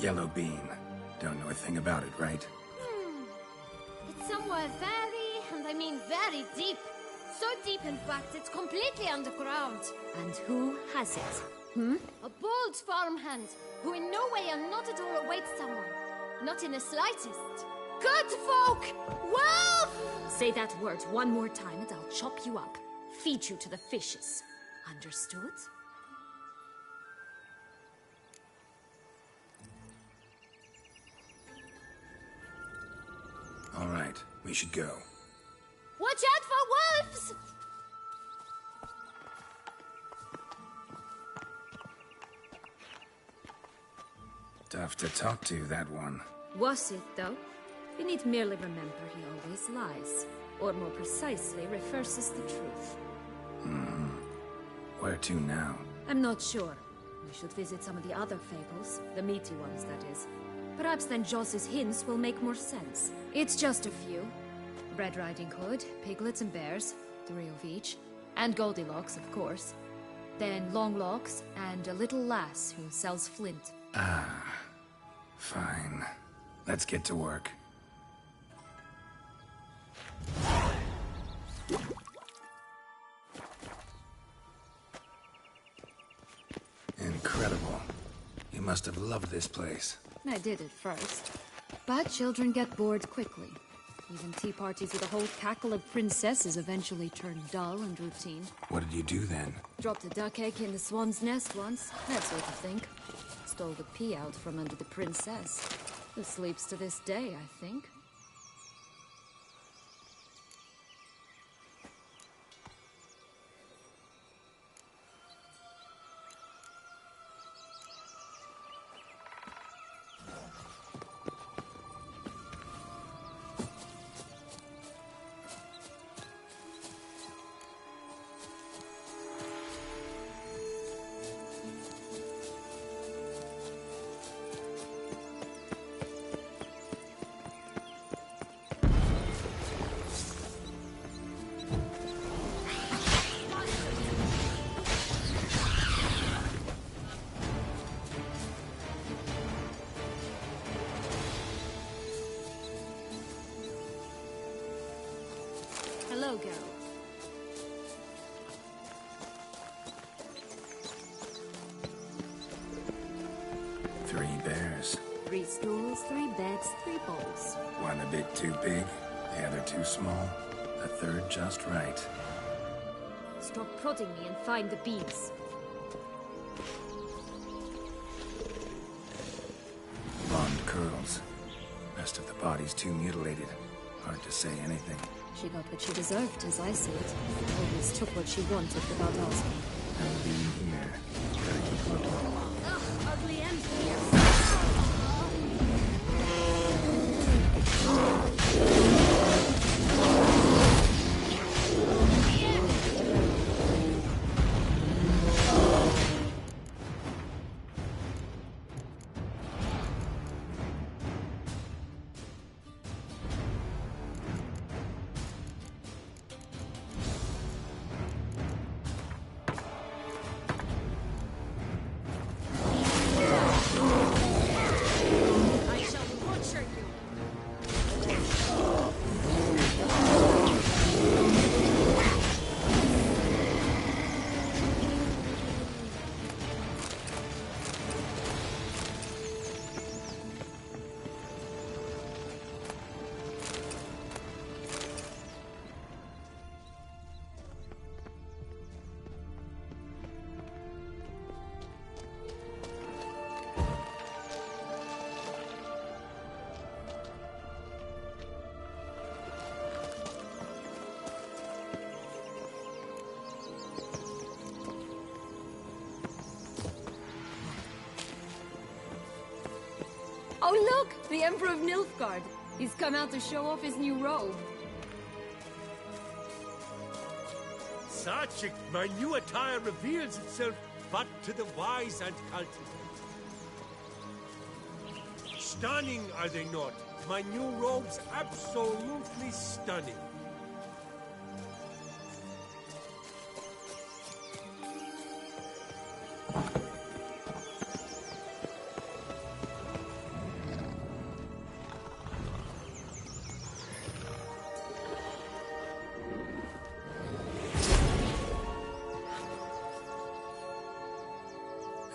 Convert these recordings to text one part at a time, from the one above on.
Yellow bean. Don't know a thing about it, right? It's somewhere very, and I mean very deep. So deep, in fact, it's completely underground. And who has it? A bold farmhand, who in no way and not at all awaits someone. Not in the slightest. Good folk! Wolf! Say that word one more time and I'll chop you up. Feed you to the fishes. Understood? All right, we should go. Watch out for wolves! Tough to talk to, that one. Was it, though? You need merely remember he always lies. Or more precisely, reverses the truth. Where to now? I'm not sure. We should visit some of the other fables. The meaty ones, that is. Perhaps then Joss's hints will make more sense. It's just a few. Red Riding Hood, piglets and bears, 3 of each. And Goldilocks, of course. Then Longlocks, and a little lass who sells flint. Fine. Let's get to work. Incredible. You must have loved this place. I did at first. But children get bored quickly. Even tea parties with a whole cackle of princesses eventually turn dull and routine. What did you do then? Dropped a duck egg in the swan's nest once, that sort of thing. Stole the pea out from under the princess, who sleeps to this day, I think. Hello, Geralt. Three bears. 3 stools, 3 beds, 3 bowls. One a bit too big, the other too small, the third just right. Stop prodding me and find the beans. Blonde curls. Rest of the body's too mutilated. Hard to say anything. She got what she deserved, as I see it. Always took what she wanted without asking. And being here. Gotta keep looking. Ugh, ugly end here. Oh look! The Emperor of Nilfgaard! He's come out to show off his new robe. Such my new attire reveals itself but to the wise and cultivated. Stunning, are they not? My new robe's absolutely stunning.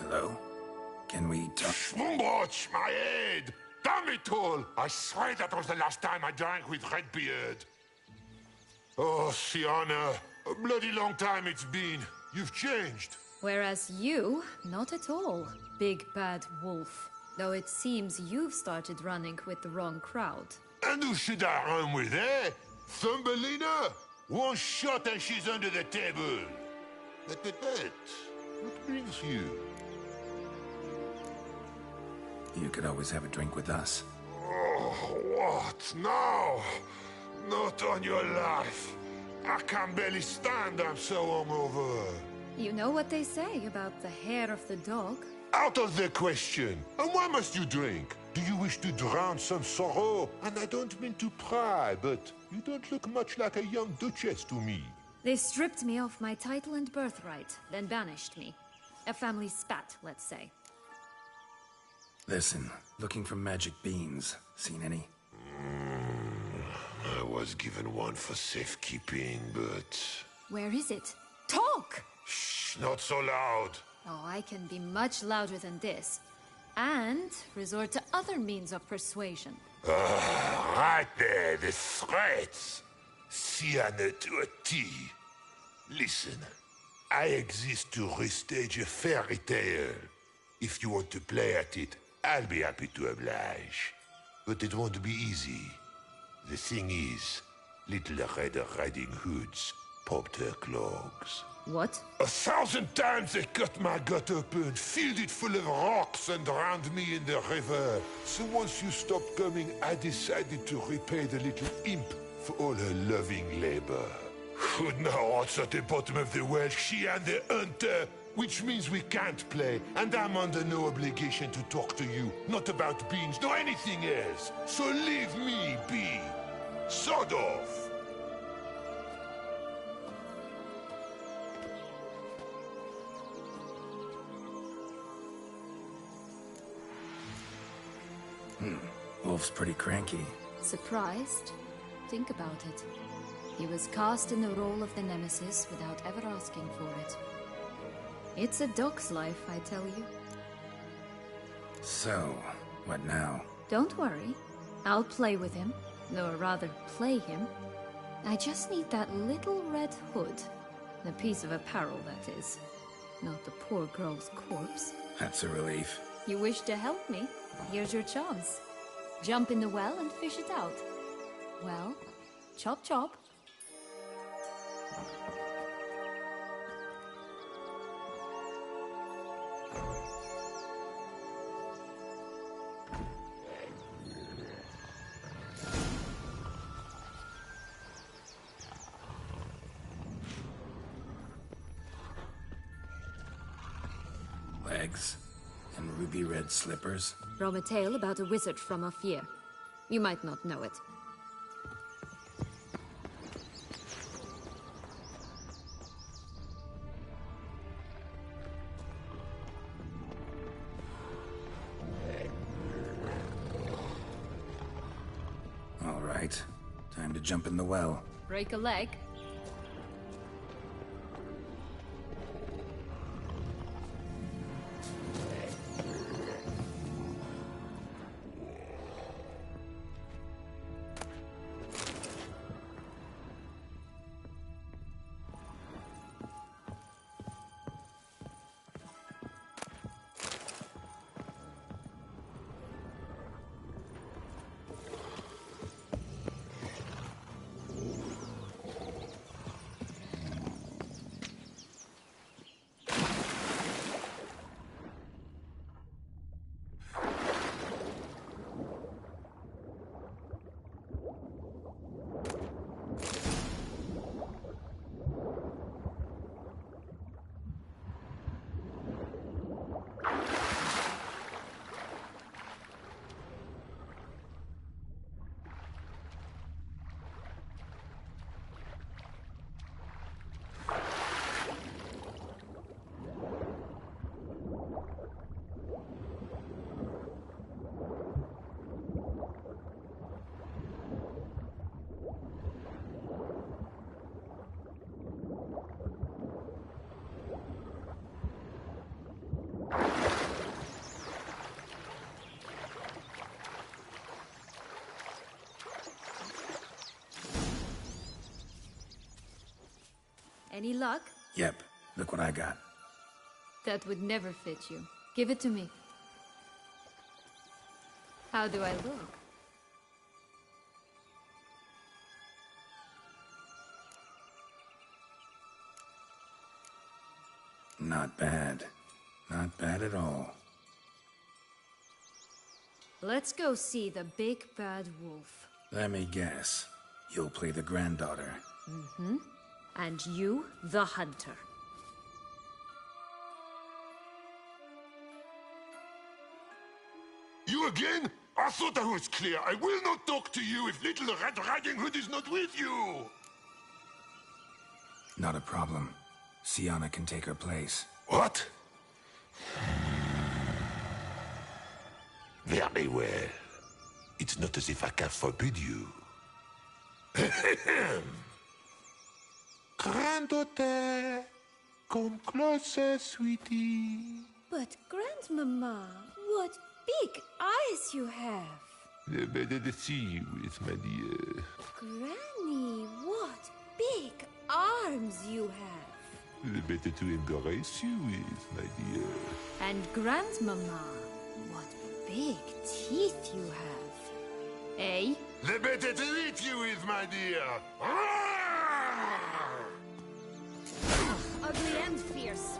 Hello? Can we talk? Watch my head! Damn it all! I swear that was the last time I drank with Redbeard. Oh, Sienna, a bloody long time it's been. You've changed. Whereas you, not at all, big bad wolf. Though it seems you've started running with the wrong crowd. And who should I run with, eh? Thumbelina? One shot and she's under the table. But, what brings you? You could always have a drink with us. Oh, what now? Not on your life. I can barely stand, I'm so hungover. You know what they say about the hair of the dog? Out of the question. And why must you drink? Do you wish to drown some sorrow? And I don't mean to pry, but you don't look much like a young duchess to me. They stripped me of my title and birthright, then banished me. A family spat, let's say. Listen, looking for magic beans. Seen any? I was given one for safekeeping, but... Where is it? Talk! Shh, not so loud. Oh, I can be much louder than this. And resort to other means of persuasion. Right there, the threats. Sienna to a T. Listen, I exist to restage a fairy tale. If you want to play at it, I'll be happy to oblige. But it won't be easy. The thing is, little Red Riding Hoods popped her clogs. What? 1,000 times they cut my gut open, filled it full of rocks and drowned me in the river. So once you stopped coming, I decided to repay the little imp for all her loving labor. Who now rots at the bottom of the well, she and the hunter, which means we can't play, and I'm under no obligation to talk to you, not about beans, nor anything else. So leave me be. Sod off. Wolf's pretty cranky. Surprised? Think about it. He was cast in the role of the Nemesis without ever asking for it. It's a dog's life, I tell you. So, what now? Don't worry. I'll play with him. Or rather, play him. I just need that little red hood. The piece of apparel, that is. Not the poor girl's corpse. That's a relief. You wish to help me? Here's your chance. Jump in the well and fish it out. Well, chop chop. Legs and ruby red slippers. From a tale about a wizard from Ophir. You might not know it. All right. Time to jump in the well. Break a leg? Any luck? Yep, look what I got. That would never fit you. Give it to me. How do I look? Not bad. Not bad at all. Let's go see the big bad wolf. Let me guess. You'll play the granddaughter. Mm-hmm. And you, the hunter. You again? I thought I was clear. I will not talk to you if little Red Riding Hood is not with you. Not a problem. Sienna can take her place. What? Very well. It's not as if I can forbid you. Granddaughter, come closer, sweetie. But Grandmama, what big eyes you have. The better to see you with, my dear. Granny, what big arms you have. The better to embrace you with, my dear. And Grandmama, what big teeth you have. Eh? The better to eat you with, my dear. Ugly and fierce.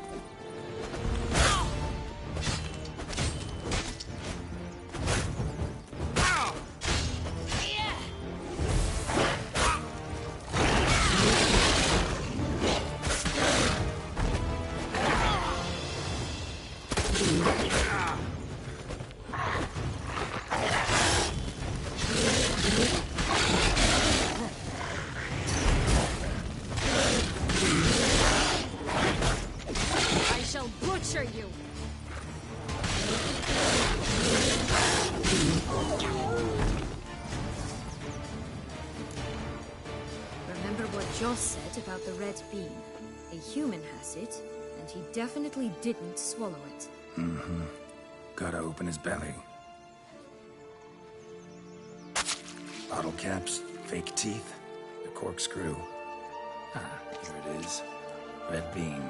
You. Remember what Joss said about the red bean? A human has it, and he definitely didn't swallow it. Mm-hmm. Gotta open his belly. Bottle caps, fake teeth, the corkscrew. Ah, here it is. Red bean.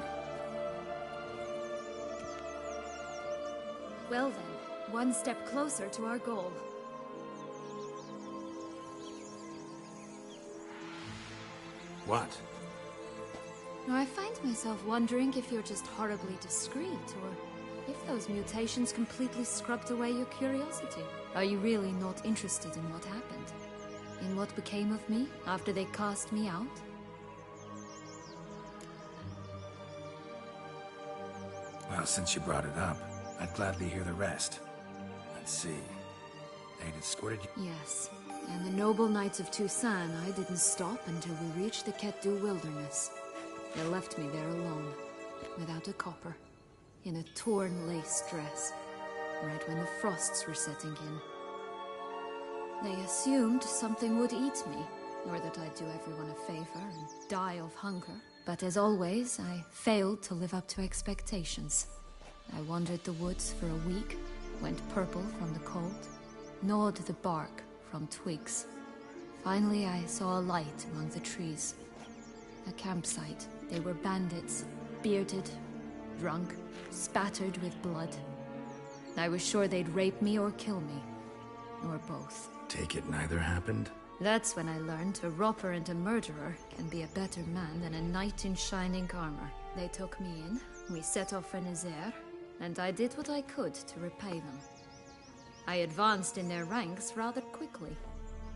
Well then, one step closer to our goal. What? I find myself wondering if you're just horribly discreet, or if those mutations completely scrubbed away your curiosity. Are you really not interested in what happened? In what became of me after they cast me out? Well, since you brought it up, I'd gladly hear the rest. Let's see. They'd escorted you. Yes, and the noble knights of Toussaint, I didn't stop until we reached the Ketdu wilderness. They left me there alone, without a copper, in a torn lace dress, right when the frosts were setting in. They assumed something would eat me, or that I'd do everyone a favor and die of hunger. But as always, I failed to live up to expectations. I wandered the woods for a week, went purple from the cold, gnawed the bark from twigs. Finally, I saw a light among the trees. A campsite. They were bandits, bearded, drunk, spattered with blood. I was sure they'd rape me or kill me, or both. Take it neither happened? That's when I learned a robber and a murderer can be a better man than a knight in shining armor. They took me in, we set off for Nazaire, and I did what I could to repay them. I advanced in their ranks rather quickly.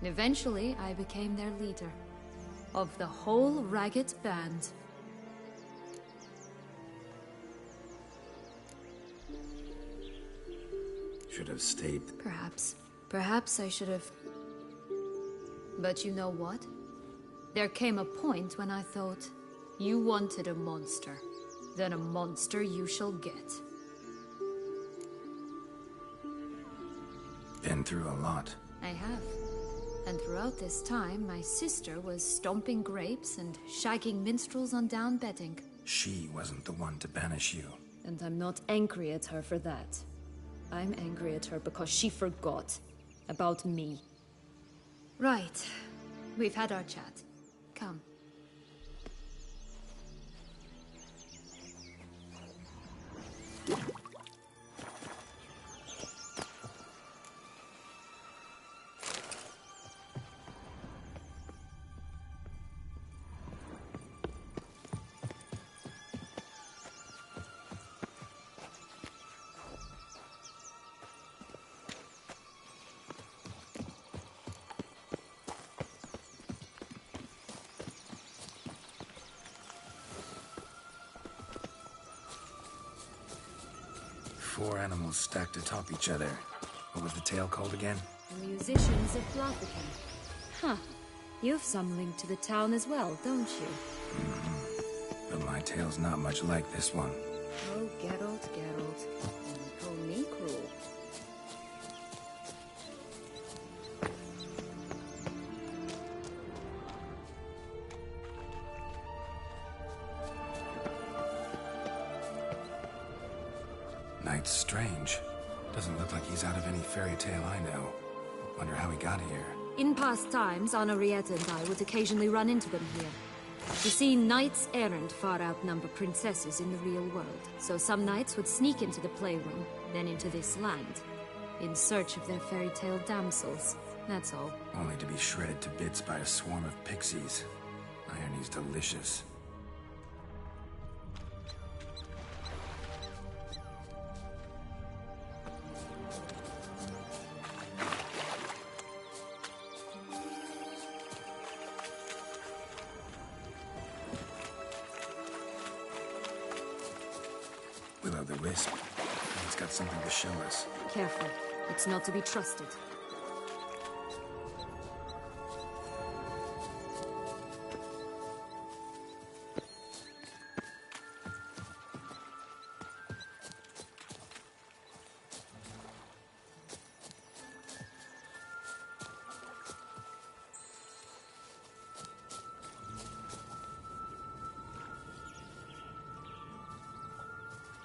Eventually, I became their leader. Of the whole ragged band. Should have stayed. Perhaps. Perhaps I should have... But you know what? There came a point when I thought, you wanted a monster. Then a monster you shall get. Been through a lot. I have. And throughout this time, my sister was stomping grapes and shagging minstrels on down bedding. She wasn't the one to banish you. And I'm not angry at her for that. I'm angry at her because she forgot about me. Right. We've had our chat. Come. four animals stacked atop each other. What was the tale called again? The musicians of Blaviken. Huh. You've some link to the town as well, don't you? But my tale's not much like this one. Oh, Geralt, Geralt. Don't call me cruel. Knight's strange. Doesn't look like he's out of any fairy tale I know. Wonder how he got here. In past times, Henrietta and I would occasionally run into them here. You see, knights errant far outnumber princesses in the real world. So some knights would sneak into the playroom, then into this land, in search of their fairy tale damsels. That's all. Only to be shredded to bits by a swarm of pixies. Irony's delicious. Will-o'-the-wisp. He's got something to show us. Careful. It's not to be trusted.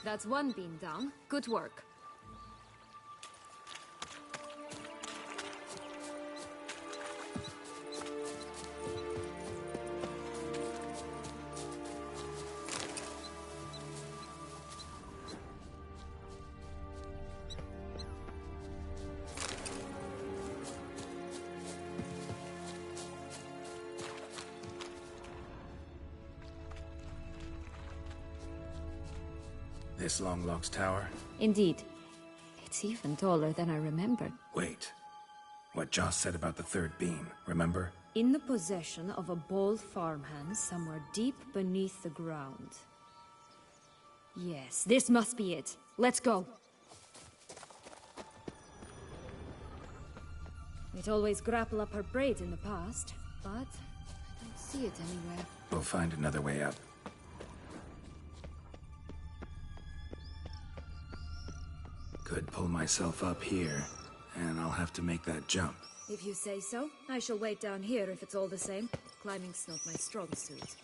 That's one beam down. Good work. This Longlock's tower? Indeed. It's even taller than I remembered. Wait. What Joss said about the third beam, remember? In the possession of a bold farmhand somewhere deep beneath the ground. Yes, this must be it. Let's go. We'd always grapple up her braids in the past, but I don't see it anywhere. We'll find another way up. Could pull myself up here, and I'll have to make that jump. If you say so, I shall wait down here if it's all the same. Climbing's not my strong suit.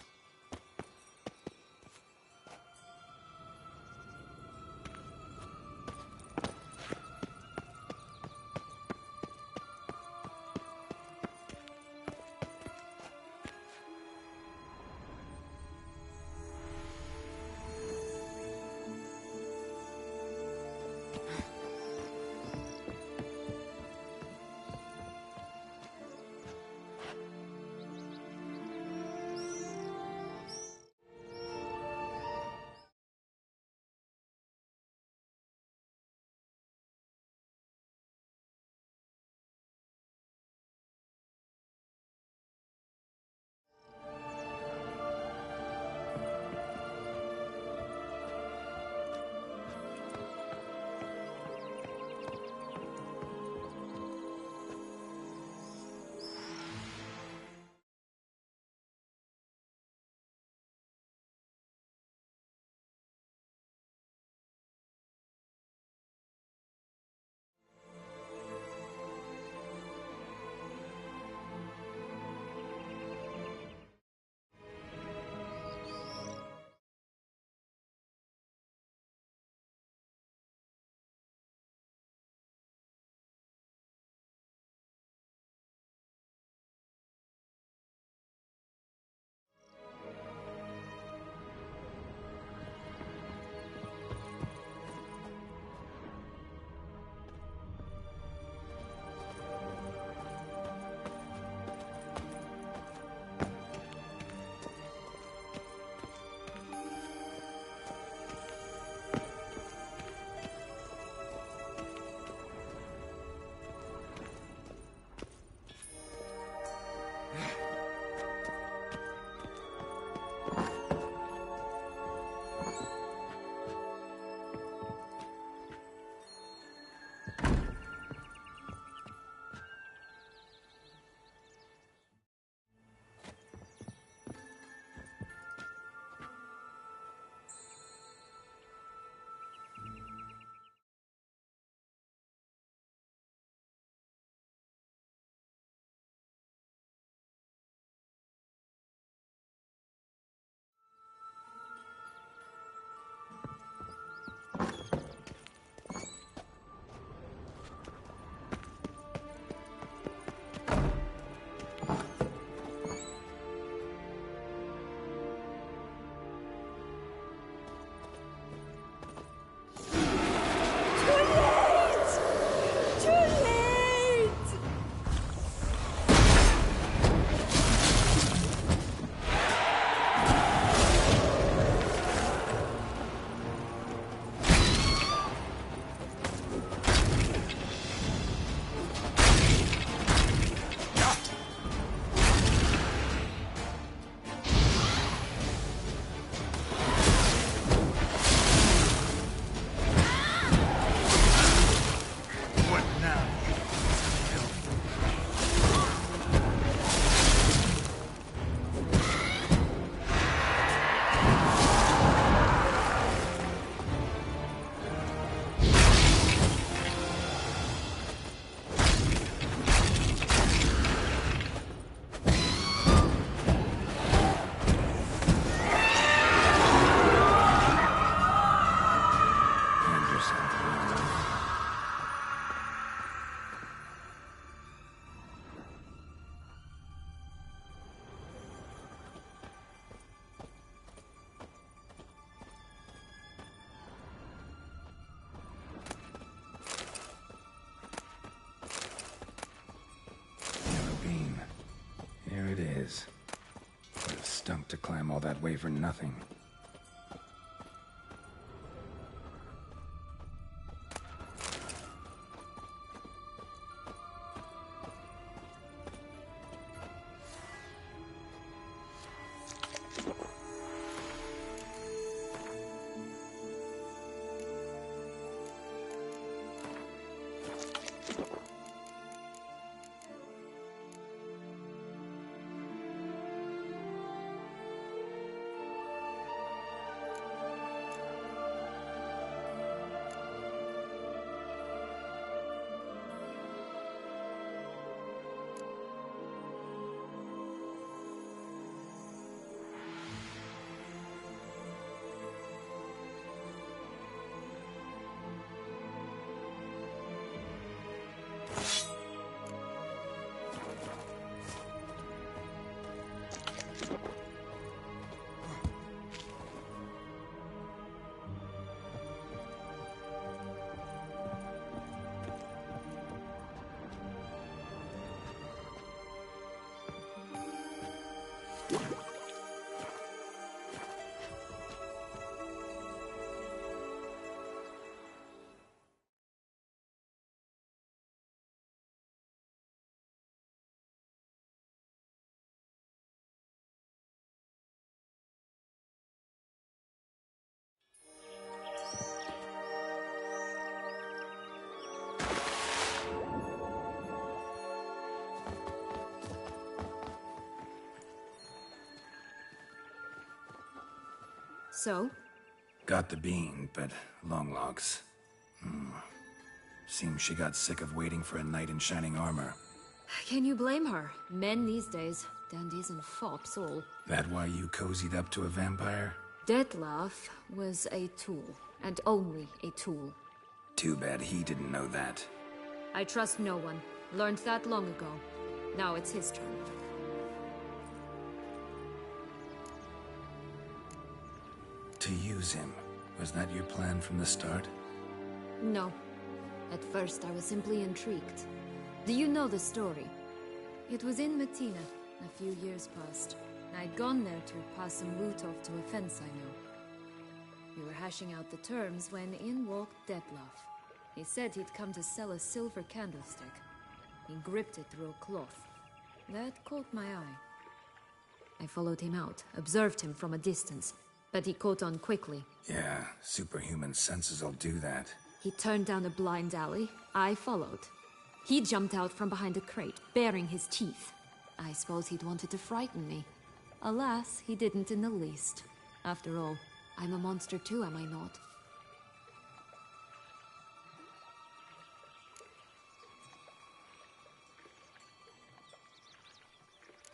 to climb all that way for nothing. So? Got the bean, but long logs. Seems she got sick of waiting for a knight in shining armor. Can you blame her? Men these days, dandies and fops all. That why you cozied up to a vampire? Dettlaff was a tool, and only a tool. Too bad he didn't know that. I trust no one. Learned that long ago. Now it's his turn. To use him. Was that your plan from the start? No. At first I was simply intrigued. Do you know the story? It was in Matina, a few years past. I'd gone there to pass some loot off to a fence I know. We were hashing out the terms when in walked Dettlaff. He said he'd come to sell a silver candlestick. He gripped it through a cloth. That caught my eye. I followed him out, observed him from a distance, but he caught on quickly. Yeah, superhuman senses will do that. He turned down a blind alley. I followed. He jumped out from behind a crate, baring his teeth. I suppose he'd wanted to frighten me. Alas, he didn't in the least. After all, I'm a monster too, am I not?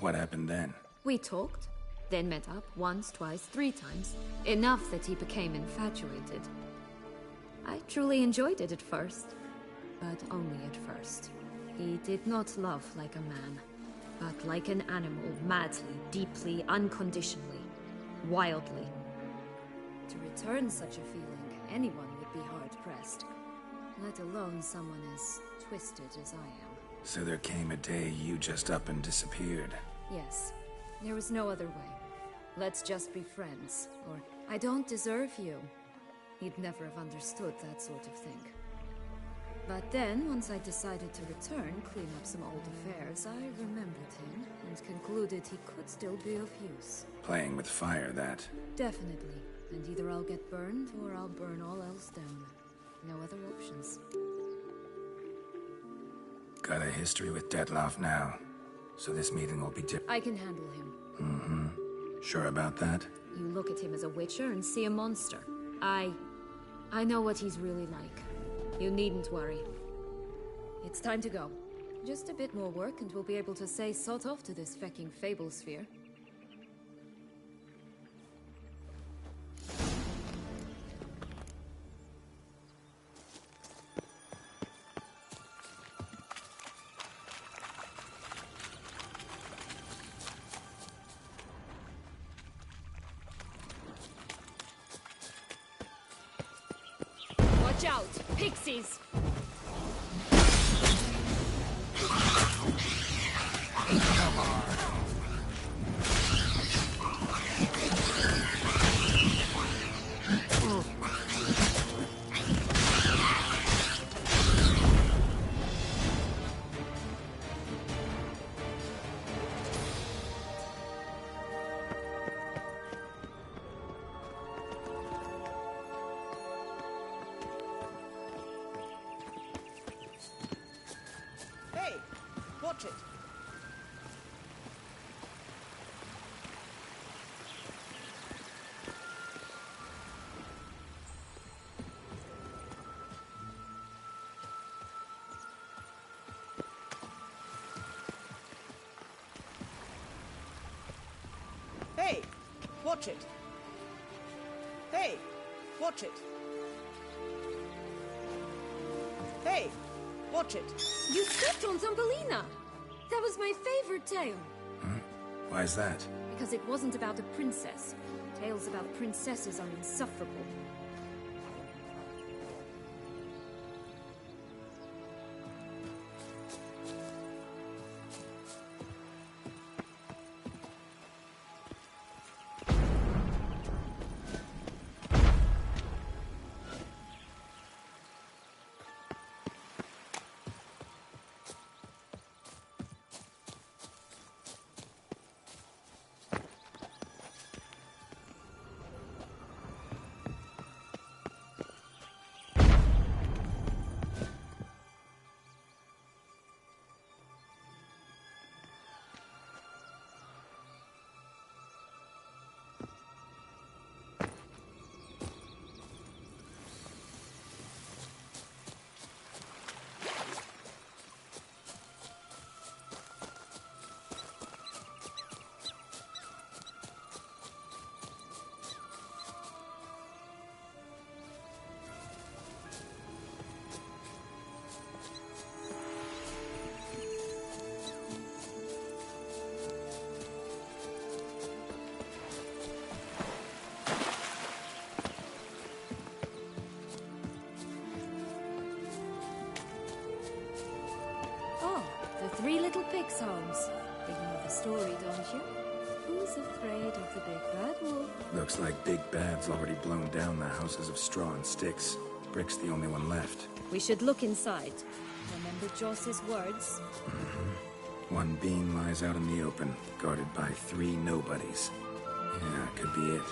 What happened then? We talked, then met up once, twice, 3 times. Enough that he became infatuated. I truly enjoyed it at first, but only at first. He did not love like a man, but like an animal, madly, deeply, unconditionally, wildly. To return such a feeling, anyone would be hard-pressed, let alone someone as twisted as I am. So there came a day you just up and disappeared. Yes, there was no other way. Let's just be friends, or I don't deserve you. He'd never have understood that sort of thing. But then, once I decided to return, clean up some old affairs, I remembered him and concluded he could still be of use. Playing with fire, that. Definitely. And either I'll get burned, or I'll burn all else down. No other options. Got a history with Dettlaff now, so this meeting will be I can handle him. Mm-hmm. Sure about that? You look at him as a witcher and see a monster. I know what he's really like. You needn't worry. It's time to go. Just a bit more work and we'll be able to say sod off to this fecking fable sphere. Watch out! Pixies! Come on. watch it. Hey, watch it. Hey, watch it. Hey, watch it. You stepped on Thumbelina! That was my favorite tale. Huh? Why is that? Because it wasn't about a princess. Tales about princesses are insufferable. Three Little Pigs' homes. You know the story, don't you? Who's afraid of the big bad wolf? Looks like Big Bad's already blown down the houses of straw and sticks. Brick's the only one left. We should look inside. Remember Joss's words? Mm-hmm. One beam lies out in the open, guarded by three nobodies. Yeah, could be it.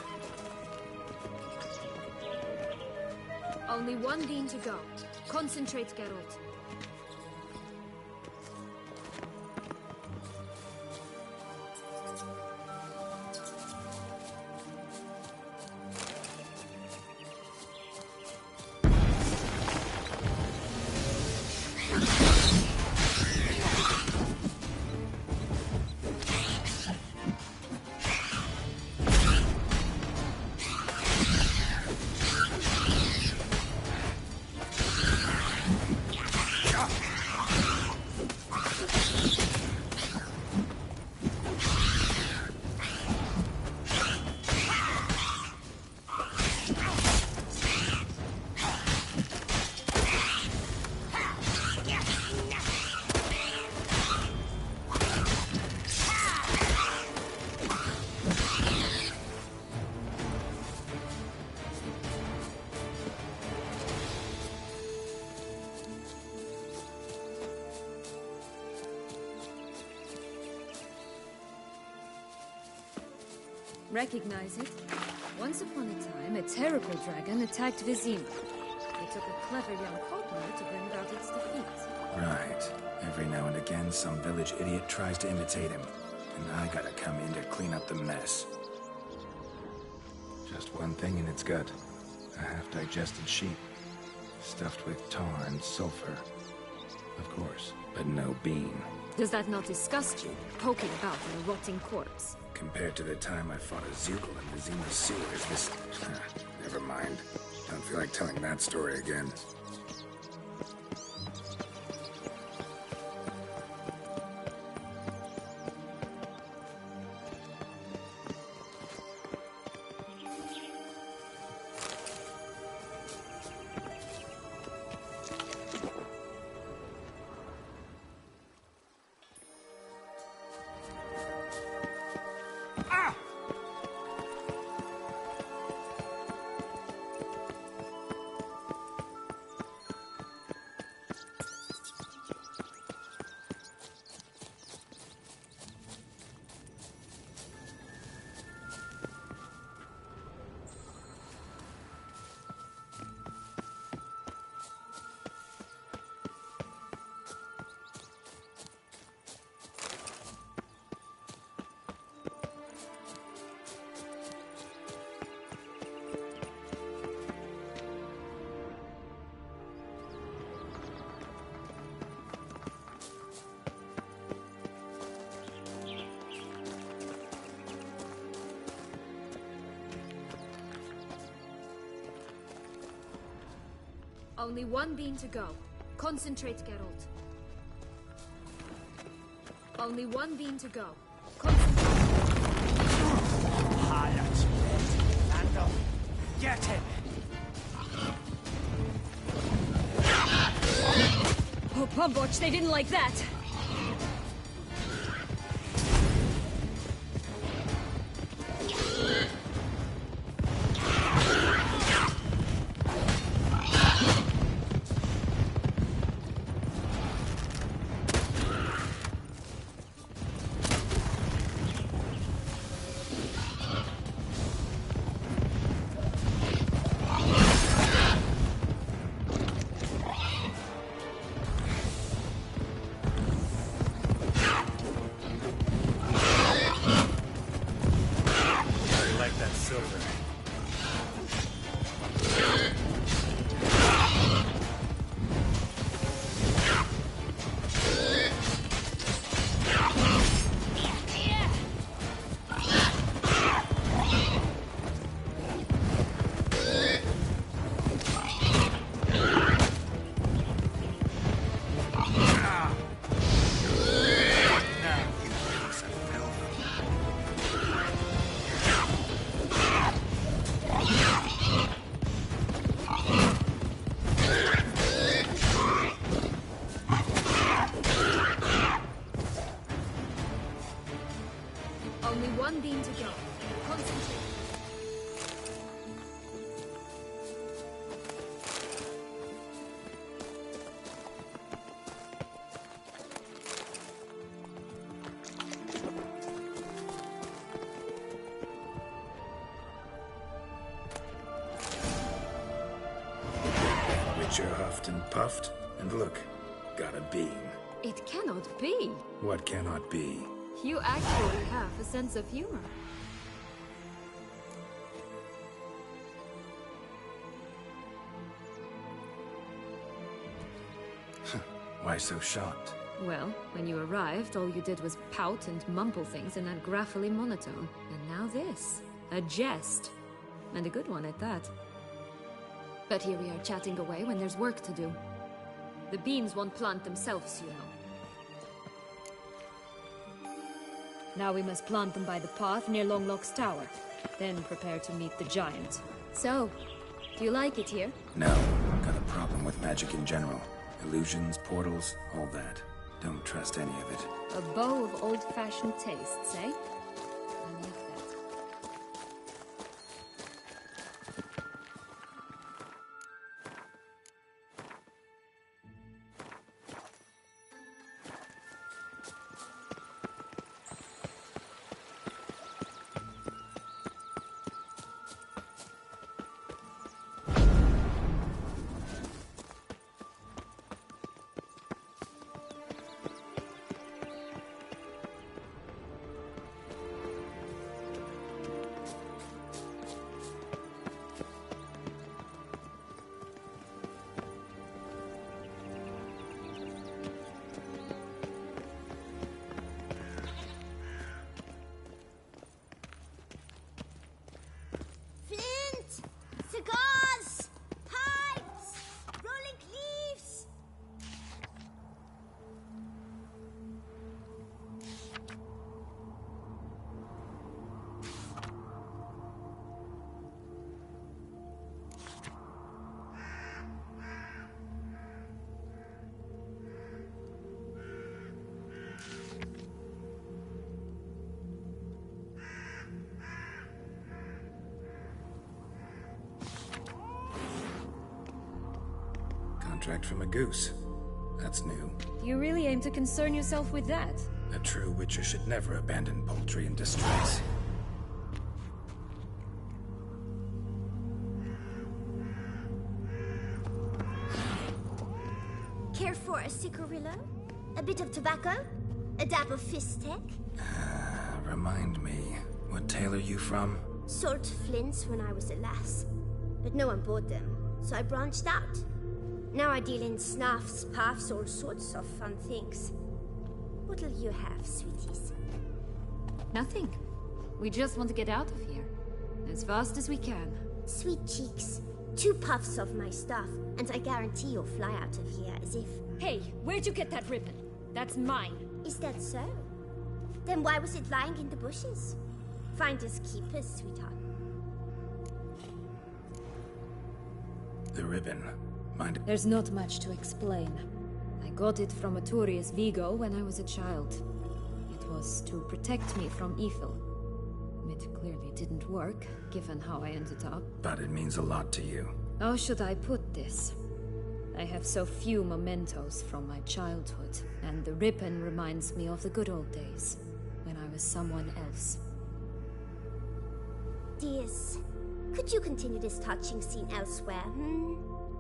Only one beam to go. Concentrate, Geralt. Recognize it? Once upon a time, a terrible dragon attacked Vizima. It took a clever young cobbler to bring about its defeat. Right. Every now and again, some village idiot tries to imitate him. And I gotta come in to clean up the mess. Just one thing in its gut. A half-digested sheep. Stuffed with tar and sulfur. Of course, but no bean. Does that not disgust you, poking about in a rotting corpse? Compared to the time I fought a Zoogle in Vizima's sewers, this... never mind. Don't feel like telling that story again. Only one bean to go. Concentrate, Geralt. Only one bean to go. Concentrate. Lando, get him! Oh, Pumboch, they didn't like that! Only one bean to go. Concentrate. Witcher huffed and puffed, and look, got a beam. It cannot be. What cannot be? You actually have a sense of humor. Why so shocked? Well, when you arrived, all you did was pout and mumble things in that graphically monotone. And now this. A jest. And a good one at that. But here we are chatting away when there's work to do. The beans won't plant themselves, you know. Now we must plant them by the path near Longlock's tower. Then prepare to meet the giant. So, do you like it here? No, got a problem with magic in general. Illusions, portals, all that. Don't trust any of it. A bow of old-fashioned tastes, eh? I like that. Cigars! Pipes! Rolling leaves! Contract from a goose. That's new. You really aim to concern yourself with that? A true witcher should never abandon poultry in distress. Care for a cigarillo? A bit of tobacco? A dab of fistek? Remind me, what tale are you from? Sold flints when I was a lass. But no one bought them, so I branched out. Now I deal in snuffs, puffs, all sorts of fun things. What'll you have, sweeties? Nothing. We just want to get out of here. As fast as we can. Sweet cheeks. 2 puffs of my stuff, and I guarantee you'll fly out of here as if... Hey, where'd you get that ribbon? That's mine. Is that so? Then why was it lying in the bushes? Finders keepers, sweetheart. The ribbon. Mind... There's not much to explain. I got it from Arturius Vigo when I was a child. It was to protect me from evil. It clearly didn't work, given how I ended up. But it means a lot to you. How should I put this? I have so few mementos from my childhood, and the ribbon reminds me of the good old days, when I was someone else. Dears, could you continue this touching scene elsewhere,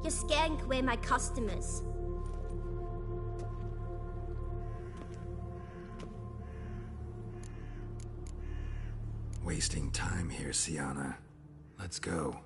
You're scaring away my customers. Wasting time here, Sienna. Let's go.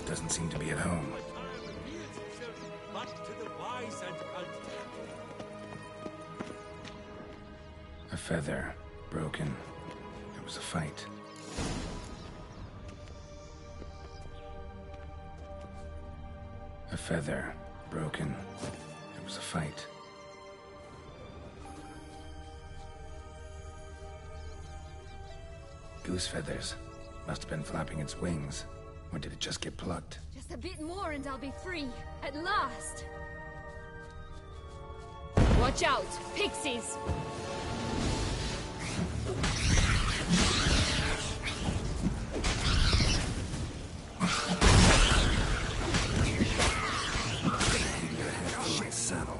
Doesn't seem to be at home. But to the wise and cultured. A feather. Broken. There was a fight. A feather. Broken. There was a fight. Goose feathers. Must have been flapping its wings. Or did it just get plucked? Just a bit more and I'll be free. At last! Watch out! Pixies! Hang your head on my saddle.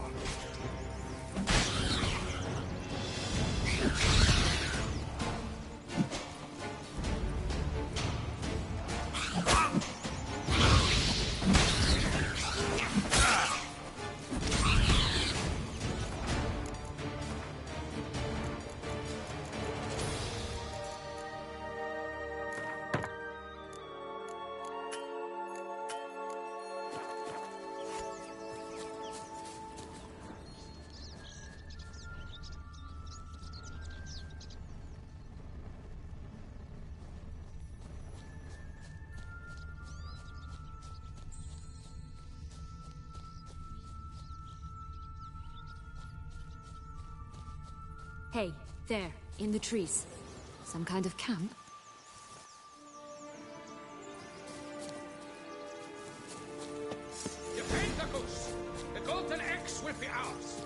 Hey, there, in the trees. Some kind of camp? You paid the goose! The golden X will be ours!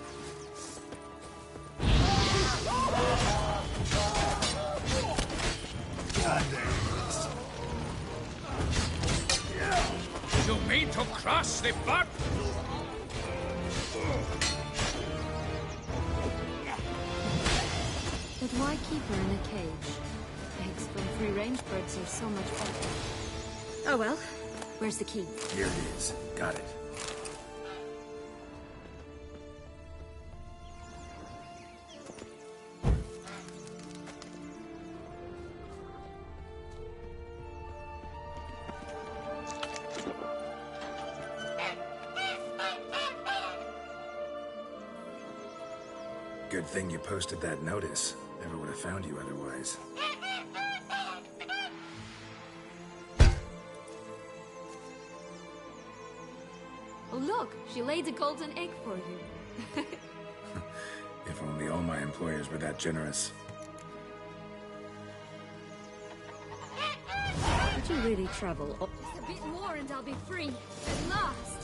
You mean to cross the blood? But why keep her in a cage? Eggs from free-range birds are so much better. Oh well, where's the key? Here it is. Got it. Good thing you posted that notice. Never would have found you otherwise. Oh look, she laid a golden egg for you. If only all my employers were that generous. Did you really travel up? Just a bit more and I'll be free. At last!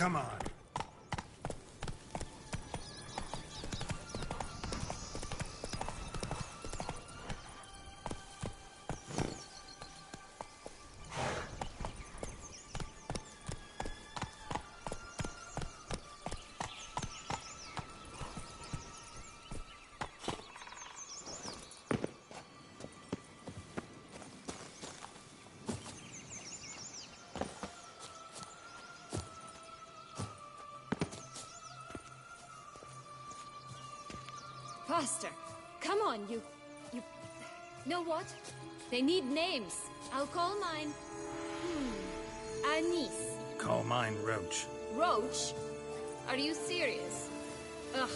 Come on. Faster! Come on, you... Know what? They need names. I'll call mine... Anise. Call mine Roach. Roach? Are you serious? Ugh.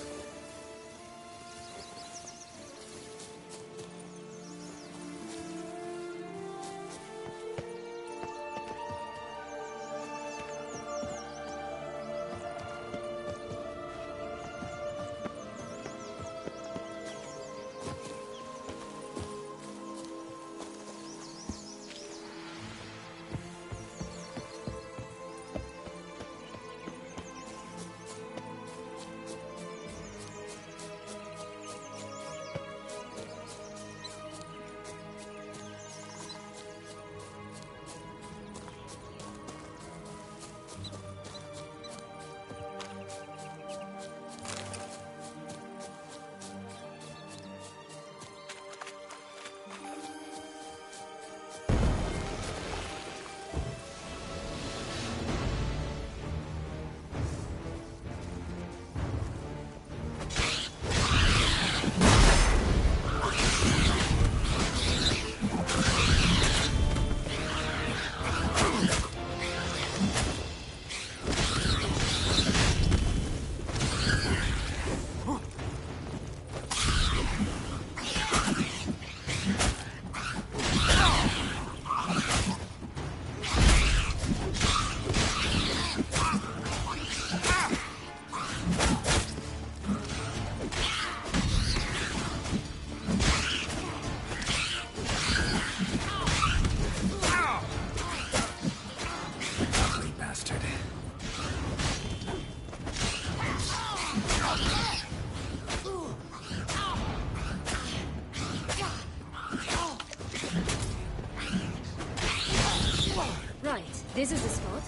This is the spot.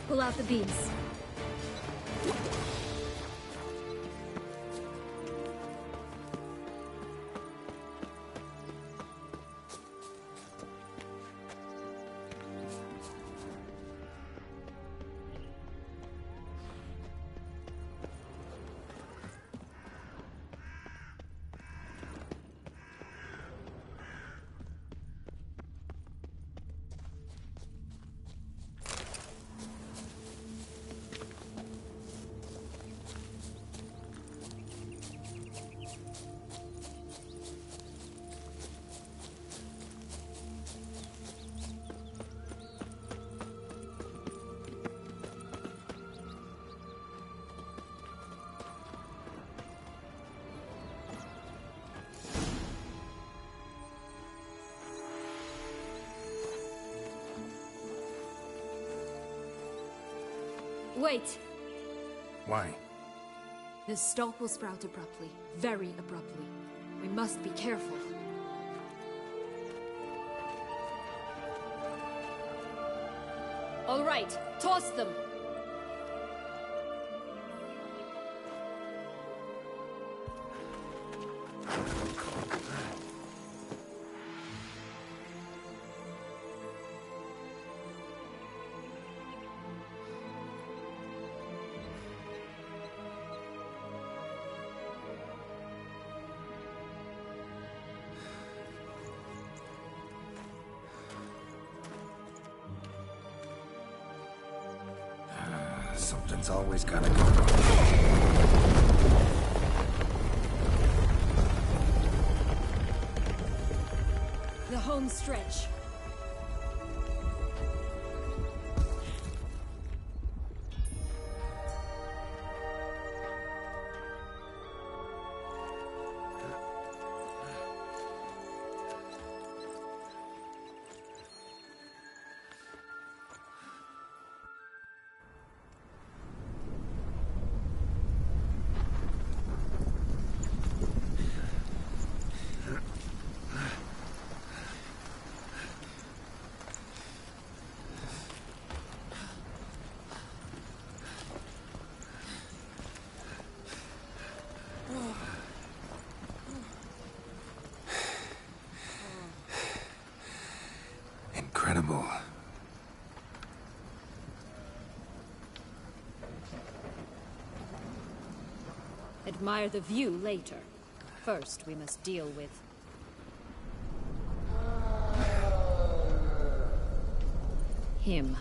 Pull out the beams. Wait! Why? The stalk will sprout abruptly. Very abruptly. We must be careful. All right, toss them! Something's always gotta go wrong. The home stretch. admire the view later. First, we must deal with... him.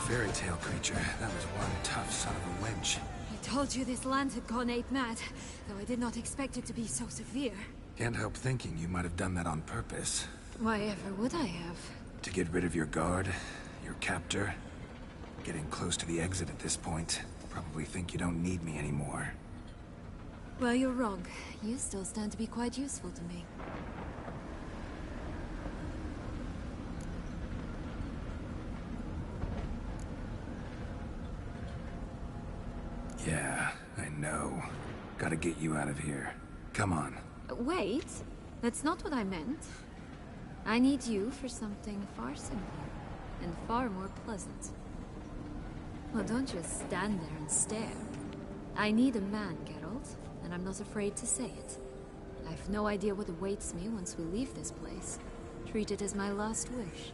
Fairy tale creature. That was one tough son of a wench. I told you this land had gone ape mad, though I did not expect it to be so severe. Can't help thinking you might have done that on purpose. Why ever would I have? To get rid of your guard, your captor. Getting close to the exit at this point. Probably think you don't need me anymore. Well, you're wrong. You still stand to be quite useful to me. Yeah, I know. Gotta get you out of here. Come on. Wait, that's not what I meant. I need you for something far simpler and far more pleasant. Well, don't just stand there and stare. I need a man, Geralt, and I'm not afraid to say it. I've no idea what awaits me once we leave this place. Treat it as my last wish.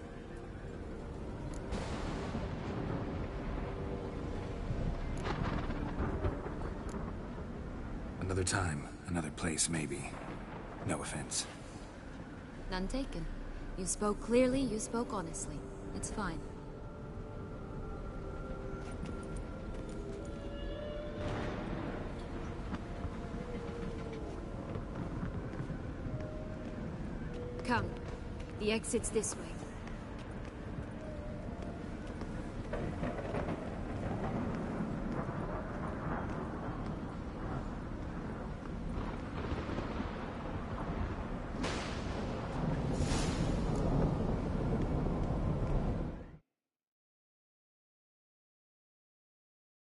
Another time, another place, maybe. No offense. None taken. You spoke clearly, you spoke honestly. It's fine. Come. The exit's this way.